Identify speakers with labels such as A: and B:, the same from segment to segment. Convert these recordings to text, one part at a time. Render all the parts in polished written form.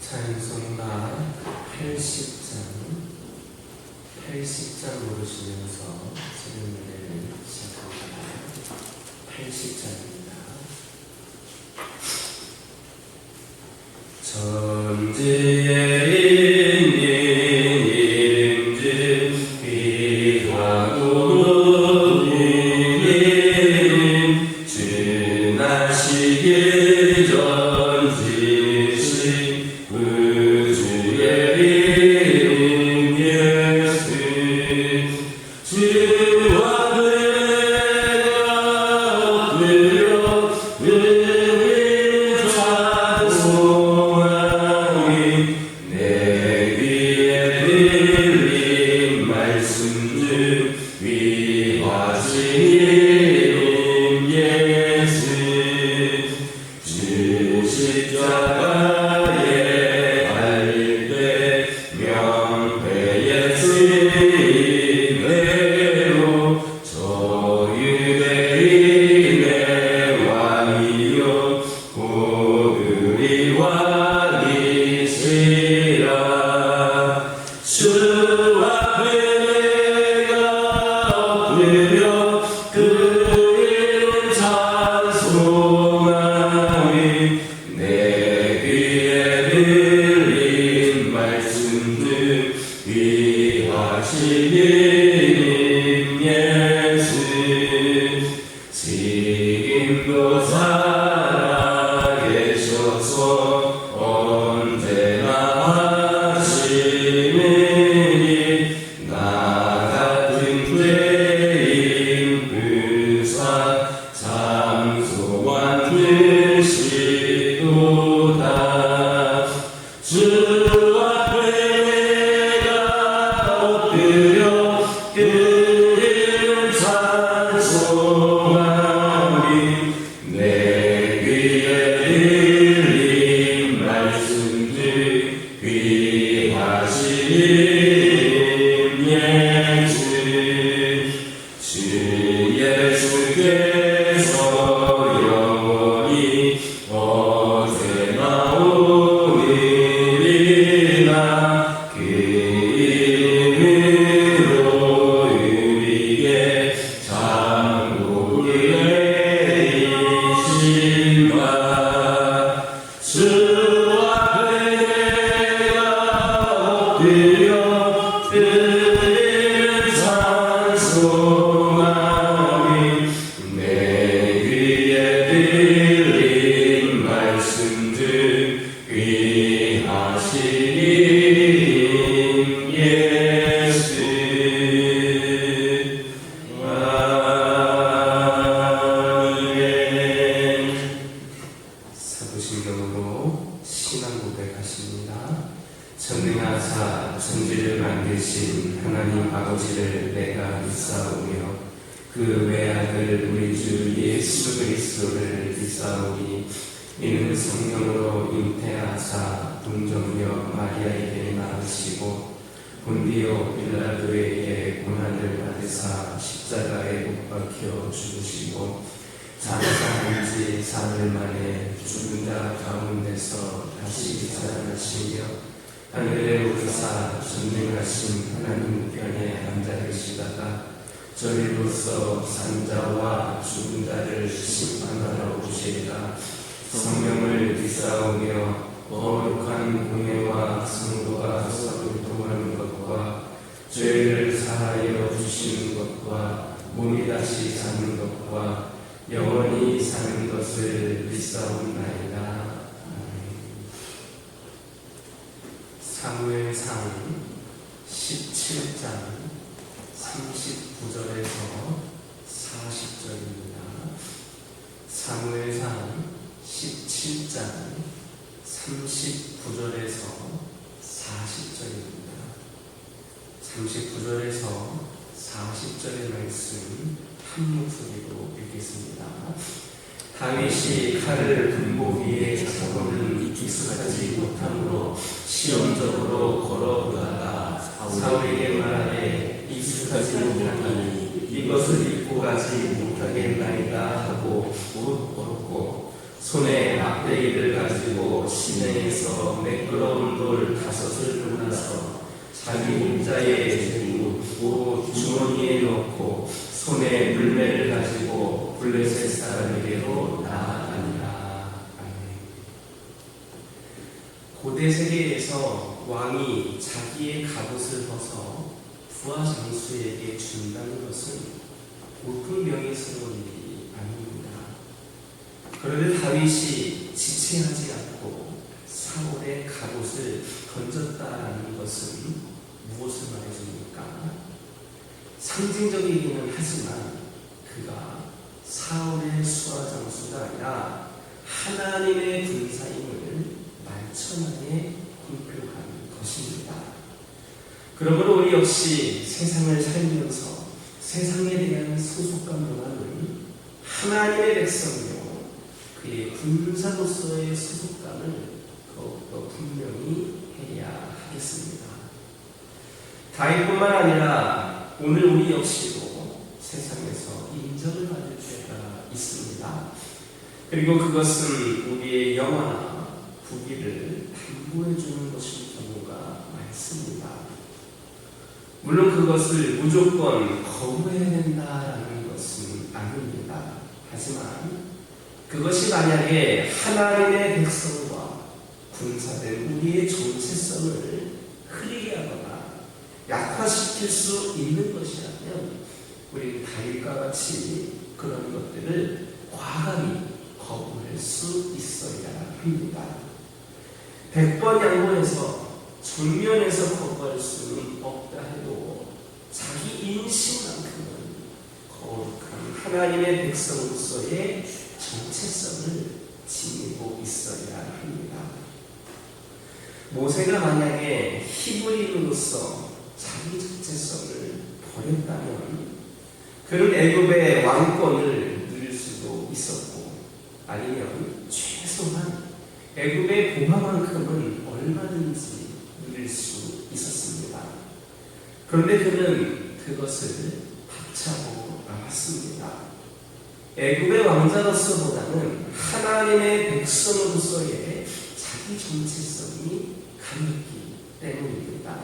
A: 찬송가 80장 모르시면서 지금을 시작합니다. 80장입니다. 천지의 인인인지 귀하고 높으니 지나시기 전지시 우주의 이름 예수 주와 내가 엎드려 은혜 찬송하니 내 귀에 들린 말씀 중 위하신 이름 예수 주 십자가에 달릴 때 명패의 쓰임대로 저 유대인의 왕이요 고그리 왕이시라 주 앞에 내가 엎드려 그 이름 찬송하니 내 귀에 들린 말씀 중 귀하신 이름 예수 지금도 살아계셔서 언제나 하시느니 나 같은 죄인 불사 참소한 듯이도다 주 앞에 내가 엎드려 그 이름 찬송하니 내 귀에 들린 말씀 중 귀하신 이름 예수 주 예수께서 영원히 언제나 오늘이나 그 이름으로 우리에게 장독이 되신다 주 앞에 내가 엎드려 그 이름 찬송하니 내 귀에 들린 말씀 중 귀하신 이름 예수 아멘. 사도신경으로 신앙 고백하십니다. 전능하사 천지를 만드신 하나님 아버지를 내가 믿사오며 그 외아들 우리 주 예수 그리스도를 믿사오니 이는 성령으로 잉태하사 동정녀 마리아에게 낳으시고 본디오 빌라도에게 고난을 받으사 십자가에 못 박혀 죽으시고 장사한 지 사흘 만에 죽은 자 가운데서 다시 살아나시며 하늘에 오르사 전능하신 하나님 우편에 앉아 계시다가 저리로서 산자와 죽은 자를 심판하러 오시리라. 성령을 믿사오며 거룩한 공회와 성도가 서로 통하는 것과 죄를 사하여 주시는 것과 몸이 다시 사는 것과 영원히 사는 것을 믿사옵나이다. 사무엘상 17장 39절에서 40절입니다. 사무엘상 17장 39절에서 40절입니다. 39절에서 40절의 말씀 한 목소리로 읽겠습니다. 다윗이 칼을 군복 위에 잡고는 익숙하지 못함으로 시험적으로 걸어오다가 사울에게 말하되 익숙하지 못하니 이것을 입고 가지 못하겠나이다 하고 못 벗고 손에 막대 막대기를 가지고 시내에서 매끄러운 돌 5을 골라서 자기 혼자의 재무 주머니에 넣고 손에 물매를 가지고 블레셋 사람에게로 나아가니라. 고대 세계에서 왕이 자기의 갑옷을 벗어 부하 장수에게 준다는 것은 보통 명예스러운 일이 아닙니다. 그런데 다윗이 지체하지 않고 사울의 갑옷을 던졌다는 것은 무엇을 말해줍니까? 상징적이기는 하지만 그가 사울의 수하장수가 아니라 하나님의 군사임을 만천하에 공표한 것입니다. 그러므로 우리 역시 세상을 살면서 세상에 대한 소속감보다는 하나님의 백성이요 그의 군사로서의 소속감을 더욱더 분명히 해야 하겠습니다. 다윗뿐만 아니라 오늘 우리 역시도 세상에서 인정을 받을 죄가 있습니다. 그리고 그것은 우리의 영화나 부귀를 담보해주는 것일 경우가 많습니다. 물론 그것을 무조건 거부해야 된다라는 것은 아닙니다. 하지만 그것이 만약에 하나님의 백성과 군사된 우리의 정체성을 흐리게 하거나 약화시킬 수 있는 것이라면 우리는 다윗과 같이 그런 것들을 과감히 거부할 수 있어야 합니다. 100번 양보해서 정면에서 거부할 수는 없다 해도 자기 인신만큼은 거룩한 하나님의 백성으로서의 정체성을 지니고 있어야 합니다. 모세가 만약에 히브리인으로서 자기 정체성을 버렸다면 그는 애굽의 왕권을 누릴 수도 있었고 아니면 최소한 애굽의 보화만큼은 얼마든지 누릴 수 있었습니다. 그런데 그는 그것을 박차고 나왔습니다. 애굽의 왕자로서보다는 하나님의 백성으로서의 자기 정체성이 강했기 때문입니다.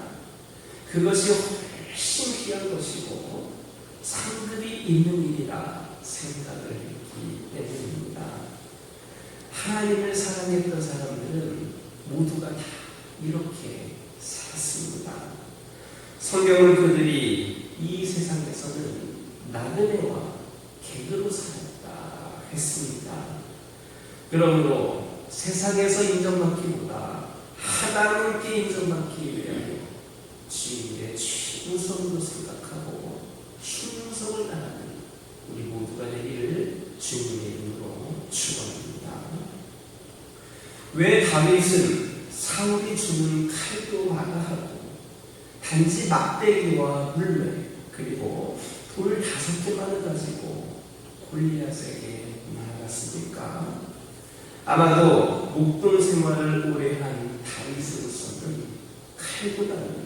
A: 그것이 훨씬 귀한 것이고 상급이 있는 일이라 생각을 했기 때문입니다. 하나님을 사랑했던 사람들은 모두가 다 이렇게 살았습니다. 성경은 그들이 이 세상에서는 나그네와 객으로 살았다 했습니다. 그러므로 세상에서 인정받기보다 하나님께 인정받기 위하여 주님의 충성으로 생각하고 충성을 다하는 우리 모두가 되기를 주님의 이름으로 축원합니다. 왜 다윗은 사울이 주는 칼도 마다하고 단지 막대기와 물매 그리고 돌 5개만을 가지고 골리앗에게 나아갔습니까? 아마도 목동 생활을 오래 한 다윗으로서는 칼보다는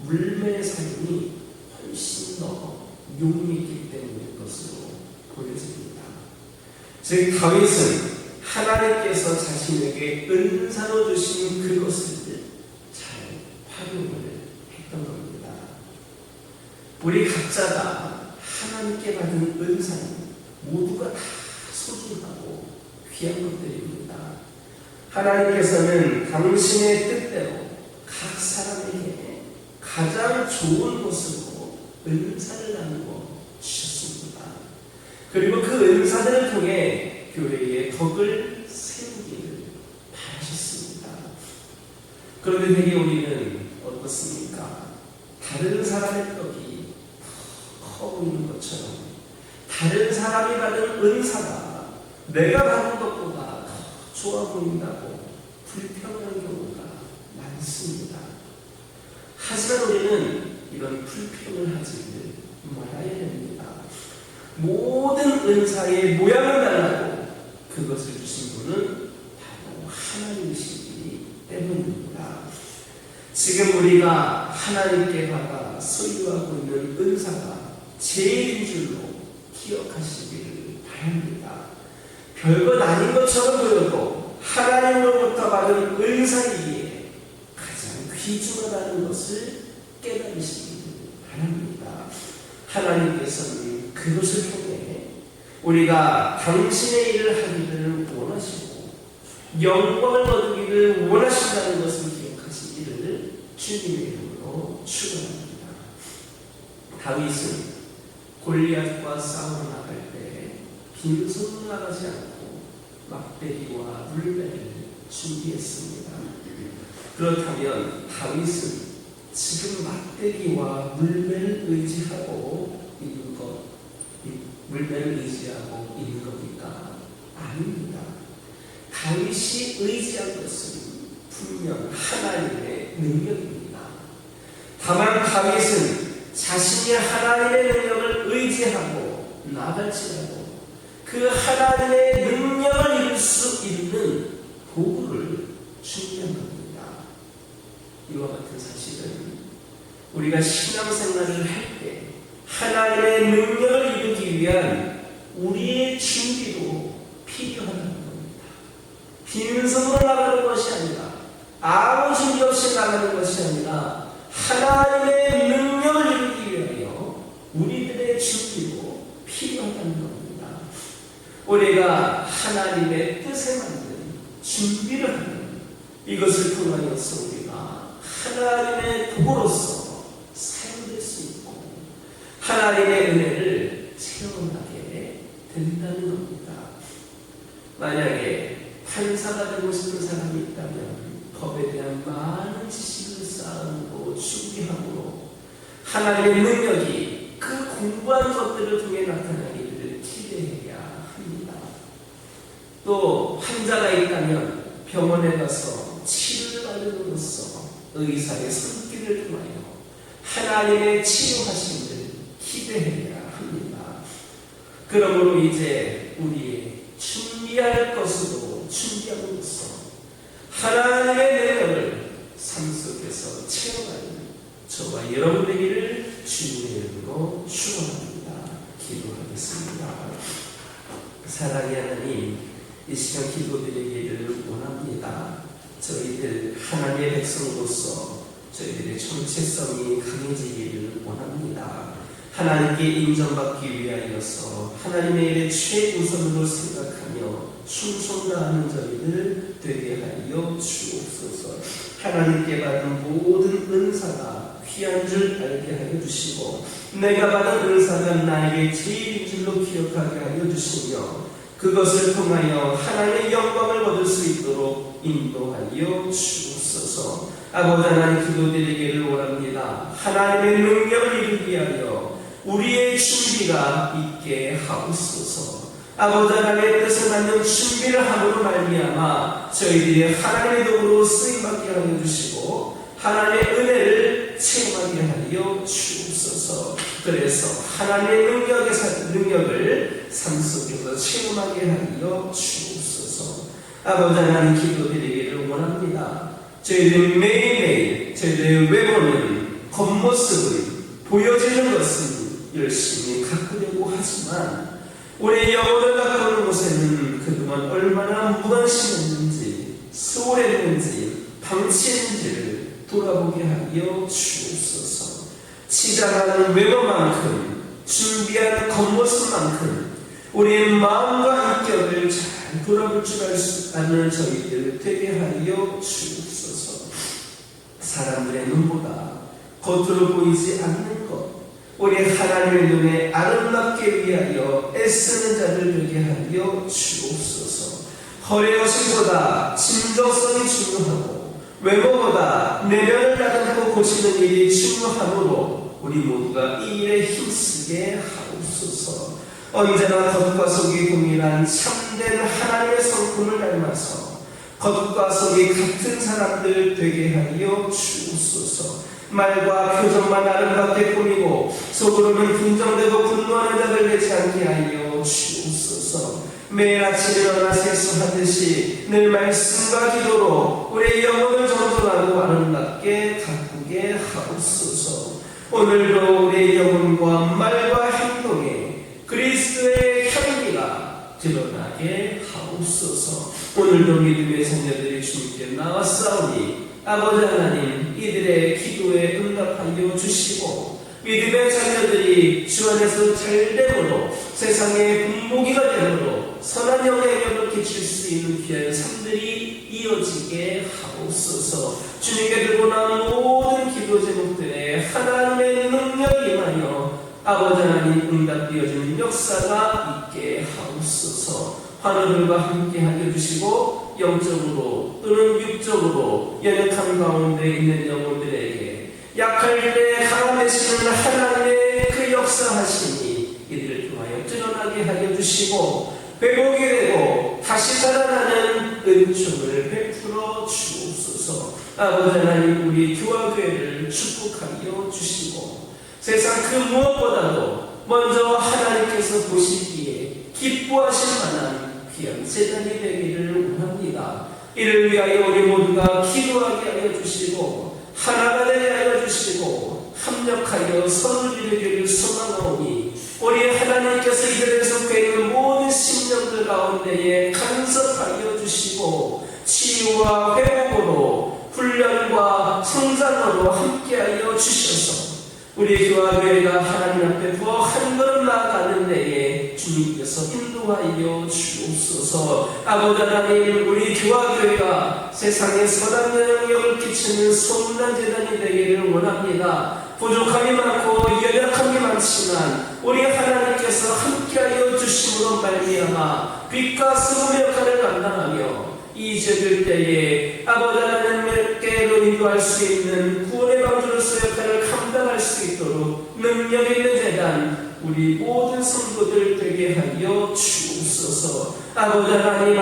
A: 물매의 사용이 훨씬 더 용이했기 때문일 것으로 보여집니다. 즉 다윗은 하나님께서 자신에게 은사로 주신 그것을 잘 활용을 했던 겁니다. 우리 각자가 하나님께 받은 은사는 모두가 다 소중하고 귀한 것들입니다. 하나님께서는 당신의 뜻대로 각 사람에게 가장 좋은 것으로 은사를 나누어 주셨습니다. 그리고 그 은사들을 통해 교회의 덕을 세우기를 바라셨습니다. 그런데 되게 우리는 어떻습니까? 다른 사람의 떡이 커 보이는 것처럼 다른 사람이 받은 은사가 내가 받은 것보다 더 좋아 보인다고 불평하는 경우가 많습니다. 하지만 우리는 이런 불평을 하지 말아야 됩니다. 모든 은사의 모양을 달라고 그것을 주신 분은 바로 하나님이시기 때문입니다. 지금 우리가 하나님께 받아 소유하고 있는 은사가 제일인 줄로 기억하시기를 바랍니다. 별것 아닌 것처럼 보여도 평가받은 은사이기에 가장 귀중하다는 것을 깨달으시기 바랍니다. 하나님께서는 그것을 통해 우리가 당신의 일을 하기를 원하시고 영광을 거두기를 원하신다는 것을 기억하시기를 주님의 이름으로 축원합니다. 다윗은 골리앗과 싸움을 나갈 때 빈손으로 나가지 않고 막대기와 물배를 준비했습니다. 그렇다면 다윗은 지금 막대기와 물배를 의지하고 있는 것, 물배를 의지하고 있는 겁니까? 아닙니다. 다윗이 의지한 것은 분명 하나님의 능력입니다. 다만 다윗은 자신이 하나님의 능력을 의지하고 나갈지라도 그 하나님의 능력을 이룰 수 있는 도구를 준비한 겁니다. 이와 같은 사실은 우리가 신앙생활을 할 때 하나님의 능력을 이루기 위한 우리의 준비도 필요하다는 겁니다. 빈손으로 나가는 것이 아니라 아무 준비 없이 나가는 것이 아니라 하나님의 능력을 이루기 위하여 우리들의 준비도 필요하다는 겁니다. 우리가 하나님의 뜻에 맞는 준비를 하는 이것을 통하여서 우리가 하나님의 도구로서 사용될 수 있고 하나님의 은혜를 체험하게 된다는 겁니다. 만약에 판사가 되고 싶은 사람이 있다면 법에 대한 많은 지식을 쌓고 준비함으로 하나님의 능력이 그 공부한 것들을 통해 나타나기를 기대해야 합니다. 또 환자가 있다면 병원에 가서 치료를 받음으로써 의사의 손길을 통하여 하나님의 치료하심을 기대해야 합니다. 그러므로 이제 우리의 준비할 것으로 준비함으로써 하나님의 능력을 삶 속에서 체험하는 저와 여러분 되기를 주님의 이름으로 축원합니다. 기도하겠습니다. 사랑의 하나님, 이 시간 기도드리기를 원합니다. 저희들 하나님의 백성으로서 저희들의 정체성이 강해지기를 원합니다. 하나님께 인정받기 위하여서 하나님의 일을 최우선으로 생각하며 충성다하는 저희들 되게 하여 주옵소서. 하나님께 받은 모든 은사가 귀한 줄 알게 하여 주시고 내가 받은 은사가 나에게 제일인 줄로 기억하게 하여 주시며 그것을 통하여 하나님의 영광을 얻을 수 있도록 인도하여 주옵소서. 아버지 하나님, 기도드리기를 원합니다. 하나님의 능력을 이루기 위하여 우리의 준비가 있게 하옵소서. 아버지 하나님의 뜻을 받는 준비를 함으로 말미암아 저희들이 하나님의 도구로 쓰임받게 하여 주시고 하나님의 은혜를 체험하게 하여 주옵소서. 그래서 하나님의 능력을 삶 속에서 체험하게 하여 주옵소서. 아버지 하나님, 기도드리기를 원합니다. 저희들이 매일매일 저희들의 외모는 겉모습을 보여지는 것은 열심히 가꾸려고 하지만 우리의 영혼을 가꾸는 곳에는 그동안 얼마나 무관심했는지 소홀했는지 방치했는지를 돌아보게 하여 주옵소서. 치장하는 외모만큼 준비한 겉모습만큼 우리의 마음과 인격을 잘 돌아볼 줄 아는 저희들 되게 하여 주옵소서. 사람들의 눈보다 겉으로 보이지 않는 것, 우리 하나님의 눈에 아름답게 위하여 애쓰는 자들 되게 하여 주옵소서. 허례허심보다 진정성이 중요하고 외모보다 내면을 다듬고 고치는 일이 중요하므로 우리 모두가 이 일에 힘쓰게 하옵소서. 언제나 겉과 속이 동일한 참된 하나님의 성품을 닮아서 겉과 속이 같은 사람들 되게 하여 주옵소서. 말과 표정만 아름답게 꾸미고 속으로는 분정되고 분노하는 자들 되지 않게 하여 주옵소서. 매일 아침 일어나 세수하듯이 늘 말씀과 기도로 우리의 영혼을 정돈하고 아름답게 가꾸게 하옵소서. 오늘도 우리의 영혼과 말과 행동에 그리스도의 향기가 드러나게 하옵소서. 하옵소서. 오늘도 믿음의 자녀들이 주님께 나왔사오니 아버지 하나님, 이들의 기도에 응답하여 주시고 믿음의 자녀들이 주 안에서 잘됨으로 세상의 분모기가 되므로 선한 영향력을 끼칠 수 있는 귀한 삶들이 이어지게 하옵소서. 주님께 들고 나온 모든 기도 제목들에 하나님의 능력이 임하여 아버지 하나님 응답되어지는 역사가 있게 하옵소서. 환우들과 함께 하여 주시고 영적으로 또는 육적으로 연약한 가운데 있는 영혼들에게 약할 때 강하시는 하나님의 그 역사하심이 이들을 통하여 드러나게 하여 주시고 회복이 되고 다시 살아나는 은총을 베풀어 주옵소서. 아버지 하나님, 우리 교화교회를 축복하여 주시고 세상 그 무엇보다도 먼저 하나님께서 보시기에 기뻐하실 만한 귀한 재단이 되기를 원합니다. 이를 위하여 우리 모두가 기도하게 하여 주시고 하나가 되게 하여 주시고 합력하여 선을 이루기를 소망하오니 우리 하나님께서 이들에 속해 있는 모든 심령들 가운데에 간섭하여 주시고 치유와 회복으로 훈련과 성장으로 함께하여 주셔서 우리 교화교회가 하나님 앞에 더 한 걸음 나아가는 데에 주님께서 인도하여 주옵소서. 아버지 하나님, 우리 교화교회가 세상에 선한 영향력을 끼치는 소문난 재단이 되기를 원합니다. 부족함이 많고 연약함이 많지만 우리 하나님께서 함께하여 주심으로 말미암아 빛과 소금 역할을 감당하며 잊어질 때에 아버지 하나님께로 인도할 수 있는 구원의 방주로서 역할을 감당할 수 있도록 능력 있는 재단 우리 모든 성도들 되게 하여 주옵소서. 아버지 하나님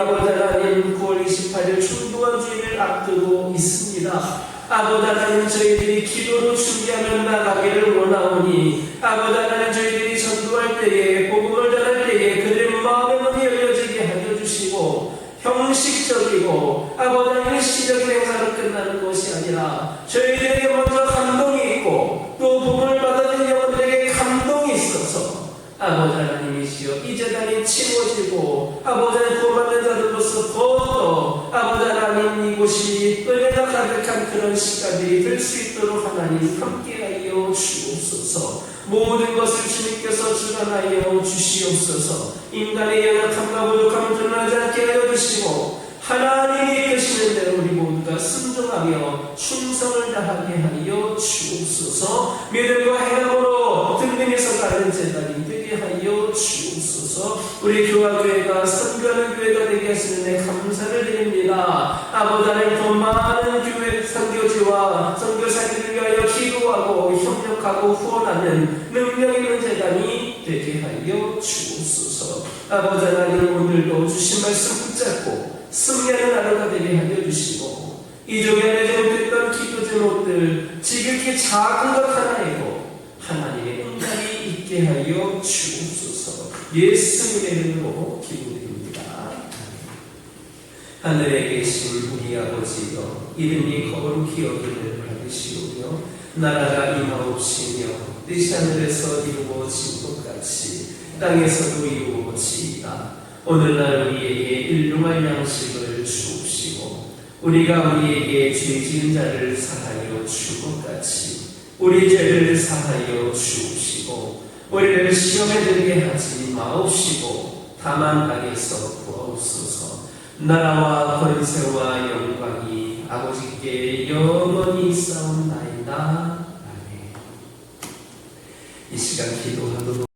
A: 9월 28일 충동한 주일을 앞두고 있습니다. 아버지 하나님, 저희들이 기도로 준비하며 나가기를 원하오니 아버지 하나님, 저희들이 전도할 때에 복음을 전할 때에 그들의 마음의 문이 열려지게 하여 주시고 형식적이고 아버지 하나님 일시적인 행사로 끝나는 것이 아니라 저희들에게 먼저 감동이 있고 또 복음을 받아들인 영혼들에게 감동이 있어서 아버지 하나님이시여 이 재단이 치워지고 아버지 하나님 구원받는 자들로서 더욱더 아버지 하나님 이곳이 은혜가 가득한 그런 시간들이 될 수 있도록 하나님 함께하여 주옵소서. 모든 것을 주님께서 주관하여 주시옵소서. 인간의 연약함과 부족함을 드러나지 않게 하여 주시고 하나님이 이끄시는 대로 우리 모두가 순종하며 충성을 다하게 하여 주옵소서. 믿음과 행함으로 든든해서 가는 재단이 되게 하여 주옵소서. 우리 교화교회가 선교하는 교회가 되게 하시는 데 감사를 드립니다. 아버지 하나님, 더 많은 교회 선교지와 선교사들을 위하여 기도하고 협력하고 후원하는 능력 있는 재단이 되게 하여 주옵소서. 아버지 하나님, 오늘도 주신 말씀 붙잡고 승리하는 하루가 되게 하여 주시고 이종에 안에 제목됐던 기도 제목들 지극히 작은 것 하나에도 하나님의 응답이 있게 하여 주옵소서. 예수님의 이름으로 기도드립니다. 하늘에 계신 우리 아버지여, 이름이 거룩히 여김을 받으시오며 나라가 임하옵시며 뜻이 하늘에서 이루어진 것 같이 땅에서도 이루어지이다. 오늘날 우리에게 일용할 양식을 주옵시고 우리가 우리에게 죄 지은 자를 사하여 준 것 같이 우리 죄를 사하여 주옵시고 우리를 시험에 들게 하지 마옵시고 다만 악에서 구하옵소서. 나라와 권세와 영광이 아버지께 영원히 있사옵나이다. 아멘. 이 시간 기도하도록